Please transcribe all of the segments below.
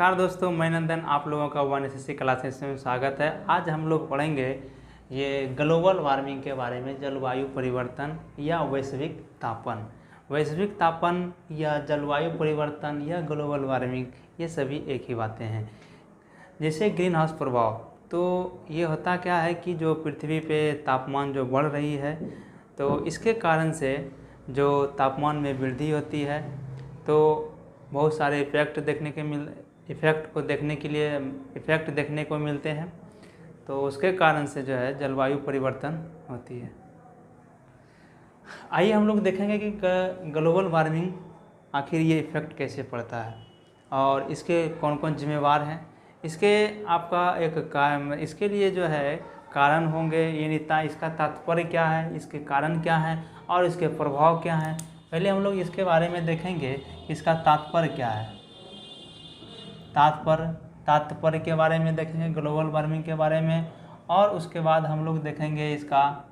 नमस्कार दोस्तों, मैं नंदन आप लोगों का 1SSC क्लासेस में स्वागत है। आज हम लोग पढ़ेंगे ये ग्लोबल वार्मिंग के बारे में, जलवायु परिवर्तन या वैश्विक तापन। वैश्विक तापन या जलवायु परिवर्तन या ग्लोबल वार्मिंग, ये सभी एक ही बातें हैं। जैसे ग्रीन हाउस प्रभाव, तो ये होता क्या है कि जो पृथ्वी पे तापमान जो बढ़ रही है, तो इसके कारण से जो तापमान में वृद्धि होती है, तो बहुत सारे इफ़ेक्ट देखने को मिलते हैं। तो उसके कारण से जो है जलवायु परिवर्तन होती है। आइए हम लोग देखेंगे कि ग्लोबल वार्मिंग आखिर ये इफ़ेक्ट कैसे पड़ता है और इसके कौन कौन जिम्मेवार हैं। इसके इसके लिए जो है कारण होंगे, इसका तात्पर्य क्या है, इसके कारण क्या है और इसके प्रभाव क्या हैं। पहले हम लोग इसके बारे में देखेंगे कि इसका तात्पर्य क्या है। तात्पर्य के बारे में देखेंगे ग्लोबल वार्मिंग के बारे में, और उसके बाद हम लोग देखेंगे इसका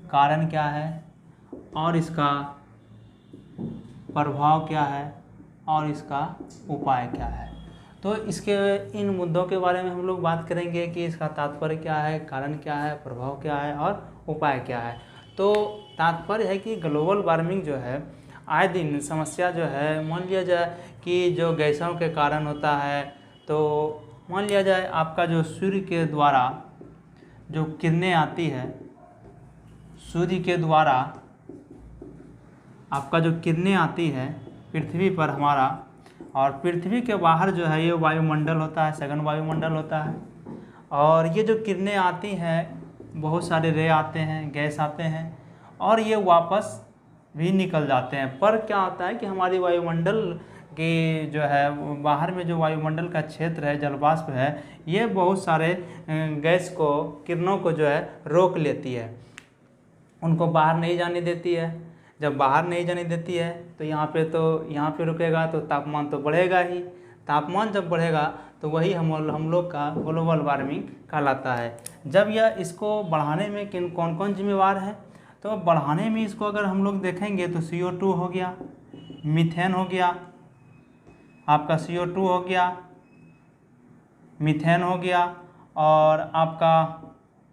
कारण क्या है और इसका प्रभाव क्या है और इसका उपाय क्या है। तो इन मुद्दों के बारे में हम लोग बात करेंगे कि इसका तात्पर्य क्या है, कारण क्या है, प्रभाव क्या है और उपाय क्या है। तो तात्पर्य है कि ग्लोबल वार्मिंग जो है आए दिन समस्या जो है, मान लिया जाए कि जो गैसों के कारण होता है, तो मान लिया जाए आपका जो सूर्य के द्वारा जो किरणें आती है, सूर्य के द्वारा आपका जो किरणें आती है पृथ्वी पर हमारा, और पृथ्वी के बाहर जो है ये वायुमंडल होता है, सघन वायुमंडल होता है। और ये जो किरणें आती हैं, बहुत सारे रे आते हैं, गैस आते हैं और ये वापस भी निकल जाते हैं। पर क्या होता है कि हमारी वायुमंडल की जो है बाहर में जो वायुमंडल का क्षेत्र है, जलवाष्प है, ये बहुत सारे गैस को, किरणों को जो है रोक लेती है, उनको बाहर नहीं जाने देती है। जब बाहर नहीं जाने देती है तो यहाँ पे रुकेगा तो तापमान तो बढ़ेगा ही। तापमान जब बढ़ेगा तो वही हम लोग का ग्लोबल वार्मिंग कहलाता है। जब यह इसको बढ़ाने में कौन कौन जिम्मेवार है, तो बढ़ाने में इसको अगर हम लोग देखेंगे तो CO2 हो गया, मीथेन हो गया, आपका CO2 हो गया, मीथेन हो गया, और आपका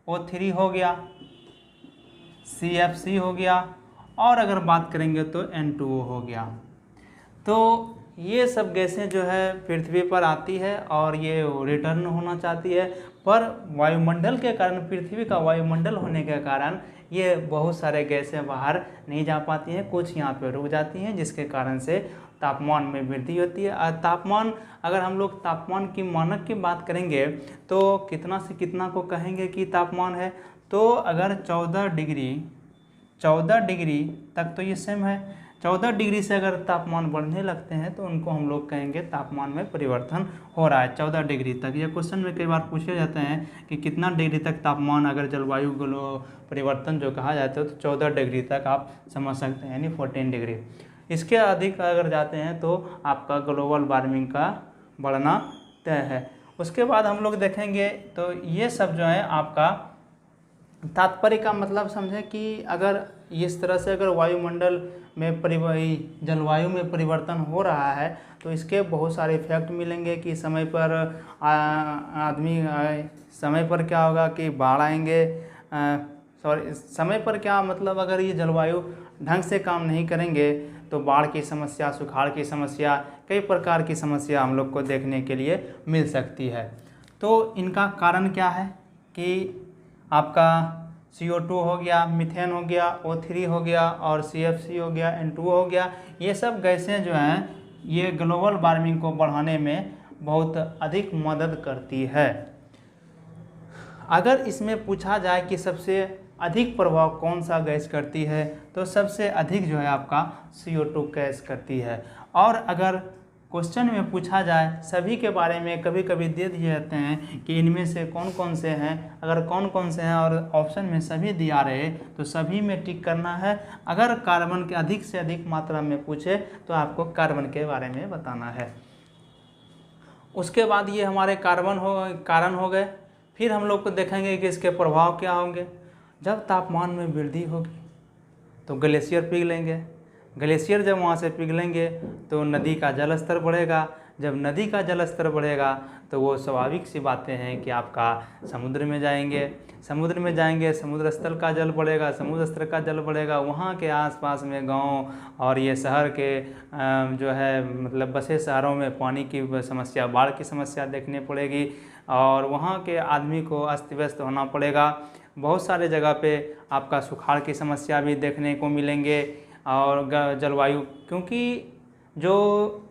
O3 हो गया, CFC हो गया, और अगर बात करेंगे तो N2O हो गया। तो ये सब गैसें जो है पृथ्वी पर आती है और ये रिटर्न होना चाहती है, पर वायुमंडल के कारण, पृथ्वी का वायुमंडल होने के कारण ये बहुत सारे गैसें बाहर नहीं जा पाती हैं, कुछ यहाँ पे रुक जाती हैं, जिसके कारण से तापमान में वृद्धि होती है। और तापमान, अगर हम लोग तापमान की मानक की बात करेंगे तो कितना से कितना को कहेंगे कि तापमान है, तो अगर 14 डिग्री तक तो ये सेम है। 14 डिग्री से अगर तापमान बढ़ने लगते हैं तो उनको हम लोग कहेंगे तापमान में परिवर्तन हो रहा है। 14 डिग्री तक, ये क्वेश्चन में कई बार पूछे जाते हैं कि कितना डिग्री तक तापमान, अगर जलवायु परिवर्तन जो कहा जाता है तो 14 डिग्री तक आप समझ सकते हैं, यानी 14 डिग्री। इसके अधिक अगर जाते हैं तो आपका ग्लोबल वार्मिंग का बढ़ना तय है। उसके बाद हम लोग देखेंगे तो ये सब जो है आपका तात्पर्य का मतलब समझें कि अगर इस तरह से अगर वायुमंडल में जलवायु में परिवर्तन हो रहा है तो इसके बहुत सारे इफेक्ट मिलेंगे कि समय पर समय पर क्या होगा कि बाढ़ आएंगे, समय पर क्या मतलब, अगर ये जलवायु ढंग से काम नहीं करेंगे तो बाढ़ की समस्या, सुखाड़ की समस्या, कई प्रकार की समस्या हम लोग को देखने के लिए मिल सकती है। तो इनका कारण क्या है कि आपका CO2 हो गया, मीथेन हो गया, O3 हो गया और CFC हो गया, N2O हो गया। ये सब गैसें जो हैं ये ग्लोबल वार्मिंग को बढ़ाने में बहुत अधिक मदद करती है। अगर इसमें पूछा जाए कि सबसे अधिक प्रभाव कौन सा गैस करती है, तो सबसे अधिक जो है आपका CO2 गैस करती है। और अगर क्वेश्चन में पूछा जाए सभी के बारे में, कभी कभी दे दिए जाते हैं कि इनमें से कौन कौन से हैं, अगर कौन कौन से हैं और ऑप्शन में सभी दिया रहे तो सभी में टिक करना है। अगर कार्बन के अधिक से अधिक मात्रा में पूछे तो आपको कार्बन के बारे में बताना है। उसके बाद ये हमारे कारण हो गए। फिर हम लोग को देखेंगे कि इसके प्रभाव क्या होंगे। जब तापमान में वृद्धि होगी तो ग्लेशियर पिघलेंगे, ग्लेशियर जब वहाँ से पिघलेंगे तो नदी का जल स्तर बढ़ेगा, जब नदी का जल स्तर बढ़ेगा तो वो स्वाभाविक सी बातें हैं कि आपका समुद्र में जाएंगे, समुद्र में जाएंगे, समुद्र स्थल का जल बढ़ेगा, समुद्र स्तर का जल बढ़ेगा, वहाँ के आसपास में गांव और ये शहर के जो है मतलब बसे शहरों में पानी की समस्या, बाढ़ की समस्या देखने पड़ेगी और वहाँ के आदमी को अस्त व्यस्त होना पड़ेगा। बहुत सारे जगह पे आपका सुखाड़ की समस्या भी देखने को मिलेंगे और जलवायु, क्योंकि जो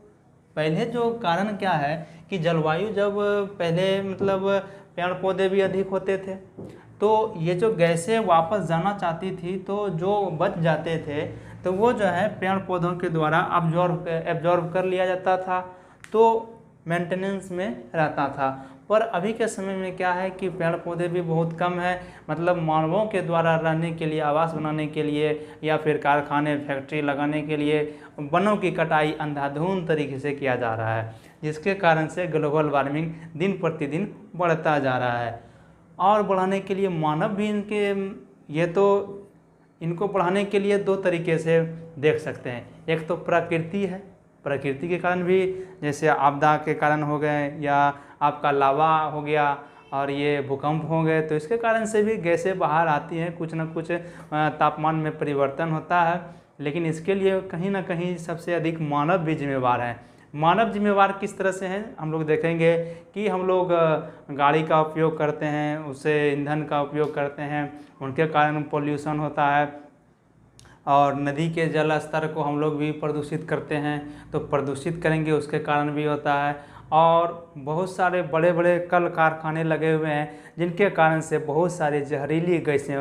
पहले जो कारण क्या है कि जलवायु जब पहले मतलब पेड़ पौधे भी अधिक होते थे तो ये जो गैसें वापस जाना चाहती थी तो जो बच जाते थे तो वो जो है पेड़ पौधों के द्वारा एब्जॉर्ब कर लिया जाता था, तो मेंटेनेंस में रहता था। पर अभी के समय में क्या है कि पेड़ पौधे भी बहुत कम है, मतलब मानवों के द्वारा रहने के लिए, आवास बनाने के लिए या फिर कारखाने फैक्ट्री लगाने के लिए वनों की कटाई अंधाधुंध तरीके से किया जा रहा है, जिसके कारण से ग्लोबल वार्मिंग दिन प्रतिदिन बढ़ता जा रहा है। और बढ़ाने के लिए मानव भी इनको बढ़ाने के लिए दो तरीके से देख सकते हैं। एक तो प्रकृति है, प्रकृति के कारण भी, जैसे आपदा के कारण हो गए या आपका लावा हो गया और ये भूकंप हो गए, तो इसके कारण से भी गैसें बाहर आती हैं, कुछ ना कुछ तापमान में परिवर्तन होता है। लेकिन इसके लिए कहीं ना कहीं सबसे अधिक मानव भी जिम्मेवार है। मानव जिम्मेवार किस तरह से हैं हम लोग देखेंगे कि हम लोग गाड़ी का उपयोग करते हैं, उससे ईंधन का उपयोग करते हैं, उनके कारण पोल्यूशन होता है और नदी के जल स्तर को हम लोग भी प्रदूषित करते हैं, तो प्रदूषित करेंगे उसके कारण भी होता है। और बहुत सारे बड़े बड़े कल कारखाने लगे हुए हैं जिनके कारण से बहुत सारी जहरीली गैसें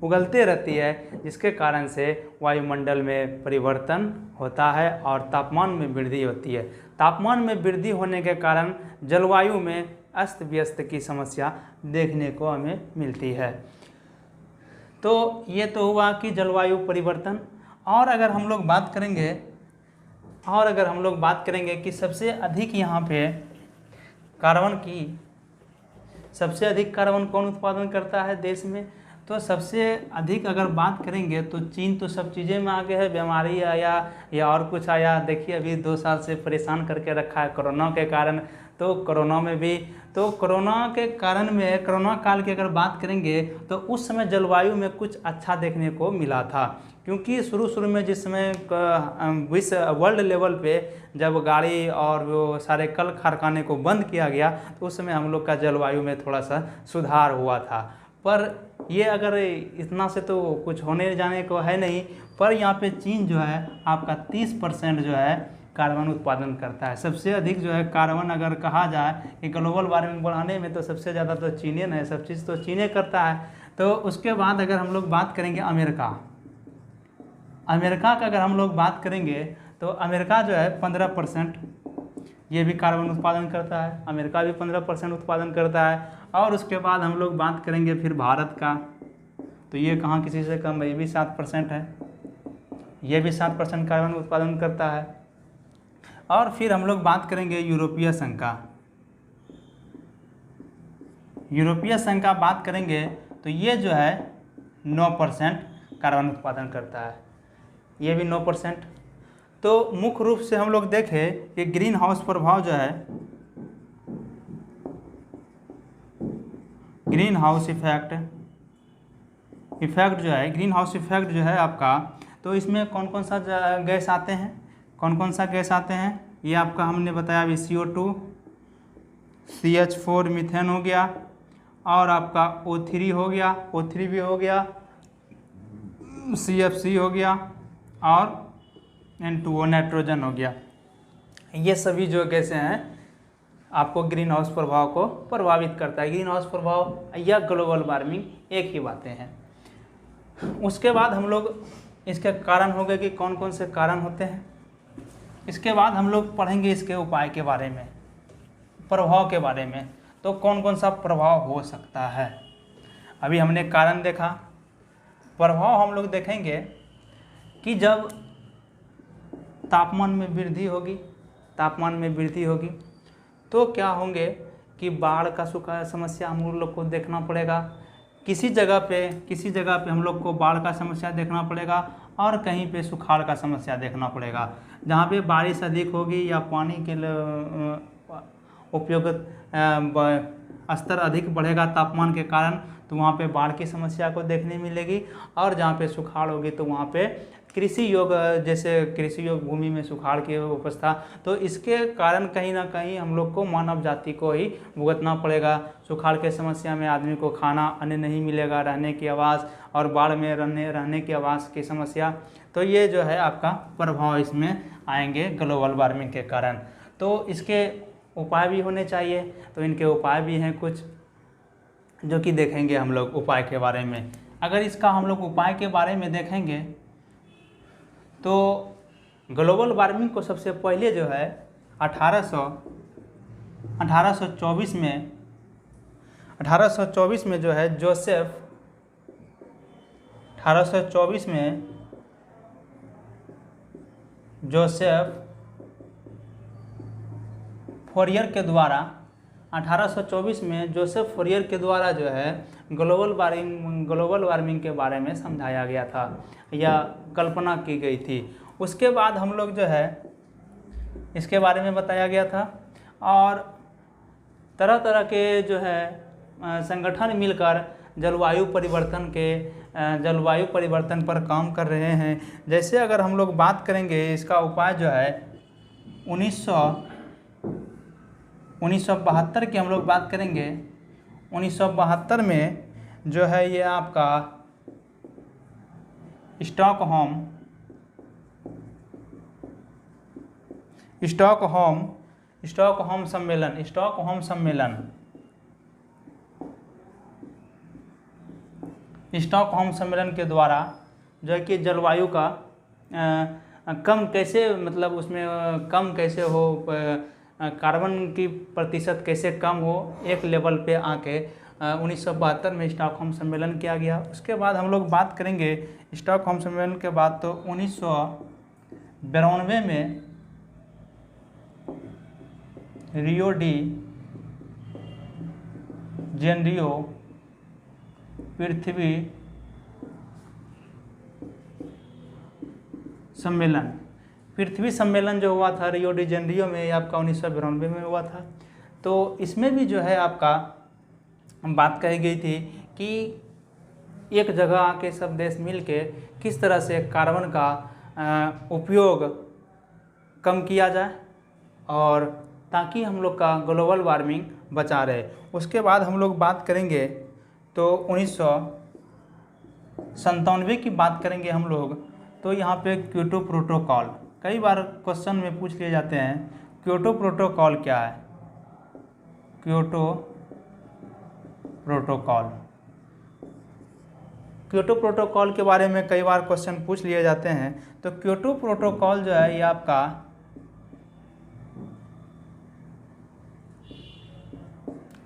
उगलते रहती है, जिसके कारण से वायुमंडल में परिवर्तन होता है और तापमान में वृद्धि होती है। तापमान में वृद्धि होने के कारण जलवायु में अस्त व्यस्त की समस्या देखने को हमें मिलती है। तो ये तो हुआ कि जलवायु परिवर्तन। और अगर हम लोग बात करेंगे कि सबसे अधिक यहाँ पे सबसे अधिक कार्बन कौन उत्पादन करता है देश में, तो सबसे अधिक अगर बात करेंगे तो चीन तो सब चीज़ें में आगे है, बीमारी आया या और कुछ आया, देखिए अभी 2 साल से परेशान करके रखा है कोरोना के कारण। तो कोरोना में भी, तो कोरोना के कारण में, कोरोना काल की अगर बात करेंगे तो उस समय जलवायु में कुछ अच्छा देखने को मिला था, क्योंकि शुरू में जिस समय वर्ल्ड लेवल पे जब गाड़ी और वो सारे कल कारखाने को बंद किया गया तो उस समय हम लोग का जलवायु में थोड़ा सा सुधार हुआ था। पर ये अगर इतना से तो कुछ होने जाने को है नहीं, पर यहाँ पे चीन जो है आपका 30% जो है कार्बन उत्पादन करता है। सबसे अधिक जो है कार्बन अगर कहा जाए कि ग्लोबल वार्मिंग बढ़ाने में तो सबसे ज़्यादा तो चीन है, सब चीज़ तो चीन करता है। तो उसके बाद अगर हम लोग बात करेंगे अमेरिका का अगर हम लोग बात करेंगे तो अमेरिका जो है 15% ये भी कार्बन उत्पादन करता है, अमेरिका भी 15% उत्पादन करता है। और उसके बाद हम लोग बात करेंगे फिर भारत का, तो ये कहाँ किसी से कम है, ये भी 7% है, ये भी 7% कार्बन उत्पादन करता है। और फिर हम लोग बात करेंगे यूरोपीय संघ का बात करेंगे तो ये जो है 9% कार्बन उत्पादन करता है, ये भी 9%। तो मुख्य रूप से हम लोग देखें कि ग्रीन हाउस प्रभाव जो है, ग्रीन हाउस इफेक्ट जो है आपका, तो इसमें कौन कौन सा गैस आते हैं, ये आपका हमने बताया अभी CO2, CH4 मीथेन हो गया, और आपका O3 हो गया, O3 भी हो गया, CFC हो गया, और N2O नाइट्रोजन हो गया। ये सभी जो गैसें हैं आपको ग्रीन हाउस प्रभाव को प्रभावित करता है। ग्रीन हाउस प्रभाव या ग्लोबल वार्मिंग एक ही बातें हैं। उसके बाद हम लोग इसके कारण हो गए कि कौन कौन से कारण होते हैं। इसके बाद हम लोग पढ़ेंगे इसके उपाय के बारे में, प्रभाव के बारे में, तो कौन कौन सा प्रभाव हो सकता है। अभी हमने कारण देखा, प्रभाव हम लोग देखेंगे कि जब तापमान में वृद्धि होगी तो क्या होंगे कि बाढ़ का समस्या हम लोग को देखना पड़ेगा। किसी जगह पे हम लोग को बाढ़ का समस्या देखना पड़ेगा। और कहीं पे सुखाड़ का समस्या देखना पड़ेगा। जहाँ पे बारिश अधिक होगी या पानी के उपयोग स्तर अधिक बढ़ेगा तापमान के कारण, तो वहाँ पे बाढ़ की समस्या को देखने मिलेगी। और जहाँ पे सुखाड़ होगी तो वहाँ पे कृषि योग्य, जैसे कृषि योग्य भूमि में सुखाड़ की अवस्था, तो इसके कारण कहीं ना कहीं हम लोग को मानव जाति को ही भुगतना पड़ेगा। सुखाड़ के समस्या में आदमी को खाना अन्न नहीं मिलेगा, रहने की आवास, और बाढ़ में रहने की आवास की समस्या, तो ये जो है आपका प्रभाव इसमें आएंगे ग्लोबल वार्मिंग के कारण। तो इसके उपाय भी होने चाहिए, तो इनके उपाय भी हैं कुछ जो कि देखेंगे हम लोग उपाय के बारे में। अगर इसका हम लोग उपाय के बारे में देखेंगे तो ग्लोबल वार्मिंग को सबसे पहले जो है 1824 में जो है जोसेफ 1824 में जोसेफ फोरियर के द्वारा 1824 में जोसेफ फोरियर के द्वारा जो है ग्लोबल वार्मिंग के बारे में समझाया गया था या कल्पना की गई थी। उसके बाद हम लोग जो है इसके बारे में बताया गया था, और तरह तरह के जो है संगठन मिलकर जलवायु परिवर्तन पर काम कर रहे हैं। जैसे अगर हम लोग बात करेंगे इसका उपाय जो है 1972 की हम लोग बात करेंगे। 1972 में जो है ये आपका स्टॉकहोम सम्मेलन के द्वारा जो है कि जलवायु का कम कैसे, मतलब उसमें कम कैसे हो, कार्बन की प्रतिशत कैसे कम हो, एक लेवल पे आके 1972 में स्टॉकहोम सम्मेलन किया गया। उसके बाद हम लोग बात करेंगे स्टॉकहोम सम्मेलन के बाद तो 1992 में रियो डी जेनेरियो पृथ्वी सम्मेलन जो हुआ था रियो डी जेनेरियो में, ये आपका 1992 में हुआ था। तो इसमें भी जो है आपका बात कही गई थी कि एक जगह आके सब देश मिलके किस तरह से कार्बन का उपयोग कम किया जाए, और ताकि हम लोग का ग्लोबल वार्मिंग बचा रहे। उसके बाद हम लोग बात करेंगे तो 1997 की बात करेंगे हम लोग, तो यहाँ पे क्योटो प्रोटोकॉल, कई बार क्वेश्चन में पूछ लिए जाते हैं क्योटो प्रोटोकॉल क्या है। क्योटो प्रोटोकॉल के बारे में कई बार क्वेश्चन पूछ लिए जाते हैं। तो क्योटो प्रोटोकॉल जो है ये आपका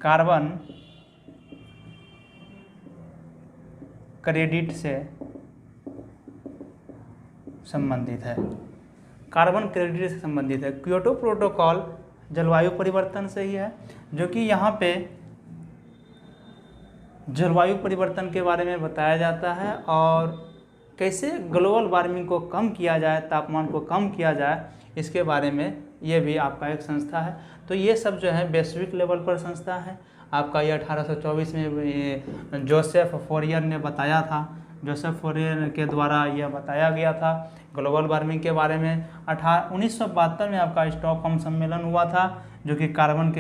कार्बन क्रेडिट से संबंधित है। क्योटो प्रोटोकॉल जलवायु परिवर्तन से ही है, जो कि यहाँ पे जलवायु परिवर्तन के बारे में बताया जाता है और कैसे ग्लोबल वार्मिंग को कम किया जाए, तापमान को कम किया जाए, इसके बारे में ये भी आपका एक संस्था है। तो ये सब जो है वैश्विक लेवल पर संस्था है। आपका ये 1824 में जोसेफ फोरियर ने बताया था, जोसेफ फोरियर के द्वारा यह बताया गया था ग्लोबल वार्मिंग के बारे में। 1972 में आपका स्टॉकहोम सम्मेलन हुआ था, जो कि कार्बन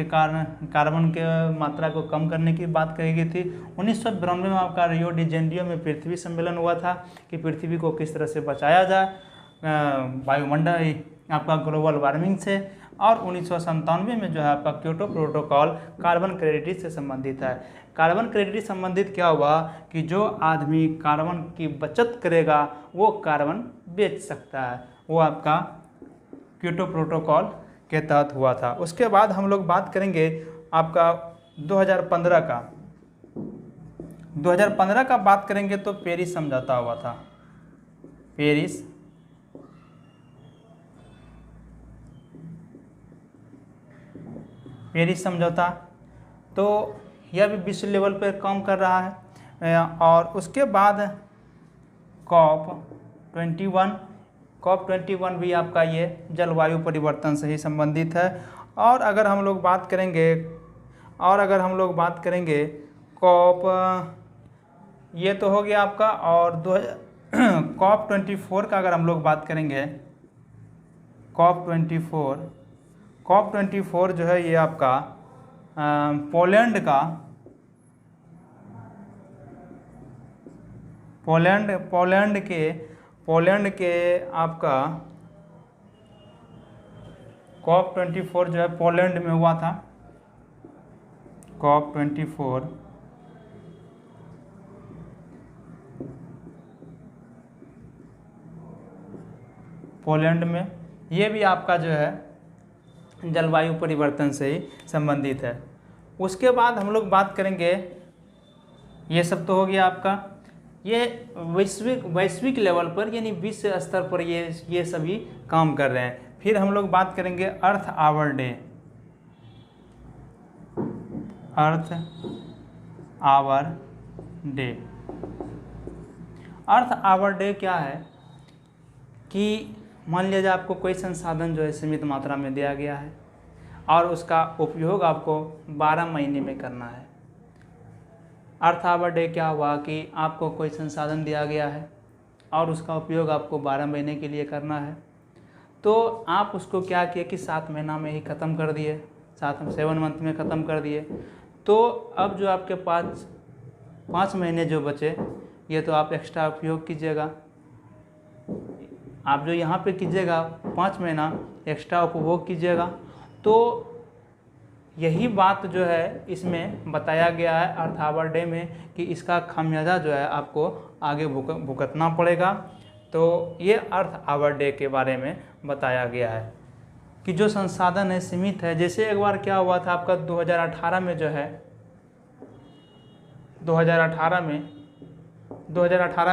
के मात्रा को कम करने की बात कही गई थी। 1992 में आपका रियो डी जेनेरियो में पृथ्वी सम्मेलन हुआ था कि पृथ्वी को किस तरह से बचाया जाए वायुमंडल आपका ग्लोबल वार्मिंग से। और 1997 में जो है आपका क्योटो प्रोटोकॉल कार्बन क्रेडिट से संबंधित है। कार्बन क्रेडिट संबंधित क्या हुआ कि जो आदमी कार्बन की बचत करेगा वो कार्बन बेच सकता है, वो आपका क्योटो प्रोटोकॉल के तहत हुआ था। उसके बाद हम लोग बात करेंगे आपका 2015 का बात करेंगे तो पेरिस समझौता हुआ था। पेरिस समझौता, तो यह भी विश्व लेवल पर काम कर रहा है। और उसके बाद 21, COP21 भी आपका ये जलवायु परिवर्तन से ही संबंधित है। और अगर हम लोग बात करेंगे COP, ये तो हो गया आपका। और COP24 का अगर हम लोग बात करेंगे, COP24 जो है ये आपका पोलैंड के आपका COP24 जो है पोलैंड में हुआ था। COP24 पोलैंड में, ये भी आपका जो है जलवायु परिवर्तन से ही संबंधित है। उसके बाद हम लोग बात करेंगे, ये सब तो हो गया आपका, ये वैश्विक लेवल पर यानी विश्व स्तर पर ये सभी काम कर रहे हैं। फिर हम लोग बात करेंगे earth hour day. Earth hour day क्या है कि मान लीजिए आपको कोई संसाधन जो है सीमित मात्रा में दिया गया है और उसका उपयोग आपको 12 महीने में करना है। अर्थ आवर डे क्या हुआ कि आपको कोई संसाधन दिया गया है और उसका उपयोग आपको 12 महीने के लिए करना है, तो आप उसको क्या किए कि 7 महीना में ही ख़त्म कर दिए, 7 मंथ में ख़त्म कर दिए। तो अब जो आपके पास 5 महीने जो बचे, ये तो आप एक्स्ट्रा उपयोग कीजिएगा। आप जो यहाँ पे कीजिएगा 5 महीना एक्स्ट्रा उपभोग कीजिएगा। तो यही बात जो है इसमें बताया गया है अर्थ आवर डे में कि इसका खामियाजा जो है आपको आगे भुगतना पड़ेगा। तो ये अर्थ आवर डे के बारे में बताया गया है कि जो संसाधन है सीमित है। जैसे एक बार क्या हुआ था आपका 2018 में जो है 2018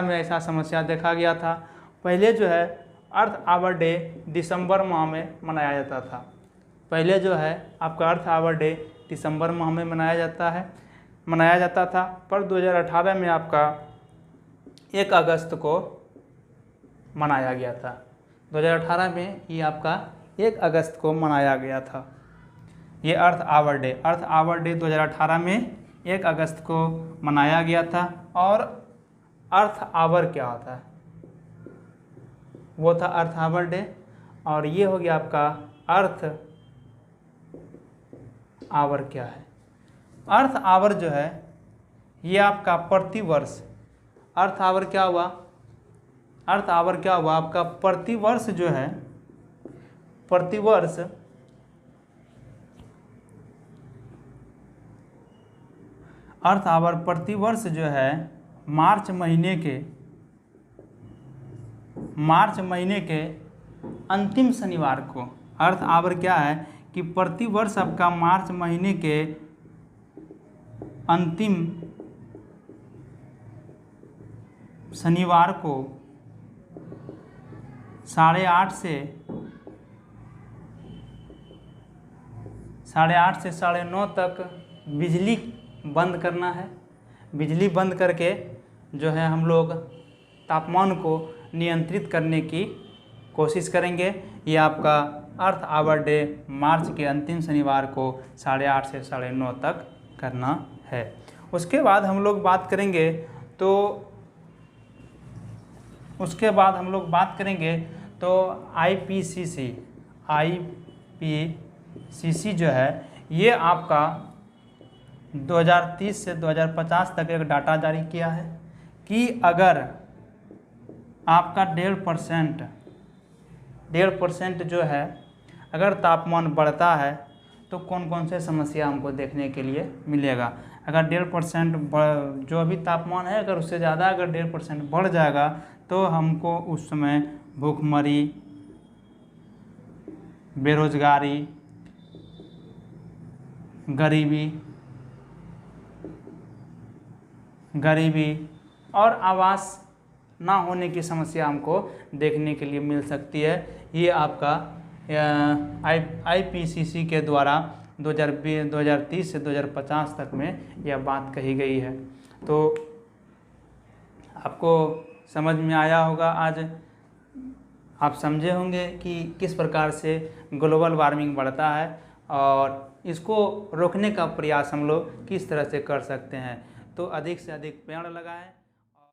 में ऐसा समस्या देखा गया था। पहले जो है अर्थ आवर डे दिसंबर माह में मनाया जाता था। पहले जो है आपका अर्थ आवर डे दिसंबर माह में मनाया जाता था, पर 2018 में आपका 1 अगस्त को मनाया गया था। 2018 में ये आपका 1 अगस्त को मनाया गया था ये अर्थ आवर डे 2018 में 1 अगस्त को मनाया गया था। और अर्थ आवर क्या होता है, वो था अर्थ आवर डे। और ये हो गया आपका अर्थ आवर क्या है। अर्थ आवर जो है ये आपका प्रतिवर्ष, अर्थ आवर क्या हुआ आपका प्रतिवर्ष जो है, अर्थ आवर प्रतिवर्ष जो है मार्च महीने के अंतिम शनिवार को। अर्थ आवर क्या है कि प्रतिवर्ष आपका मार्च महीने के अंतिम शनिवार को 8:30 से 9:30 तक बिजली बंद करना है। बिजली बंद करके जो है हम लोग तापमान को नियंत्रित करने की कोशिश करेंगे। ये आपका अर्थ आवर डे मार्च के अंतिम शनिवार को 8:30 से 9:30 तक करना है। उसके बाद हम लोग बात करेंगे तो IPCC जो है ये आपका 2030 से 2050 तक एक डाटा जारी किया है कि अगर आपका 1.5% जो है अगर तापमान बढ़ता है तो कौन कौन से समस्या हमको देखने के लिए मिलेगा। अगर 1.5% जो अभी तापमान है अगर उससे ज़्यादा अगर 1.5% बढ़ जाएगा तो हमको उस समय भूखमरी, बेरोजगारी, गरीबी और आवास ना होने की समस्या हमको देखने के लिए मिल सकती है। ये आपका IPCC के द्वारा 2030 से 2050 तक में यह बात कही गई है। तो आपको समझ में आया होगा आज आप समझे होंगे कि किस प्रकार से ग्लोबल वार्मिंग बढ़ता है और इसको रोकने का प्रयास हम लोग किस तरह से कर सकते हैं। तो अधिक से अधिक पेड़ लगाएं।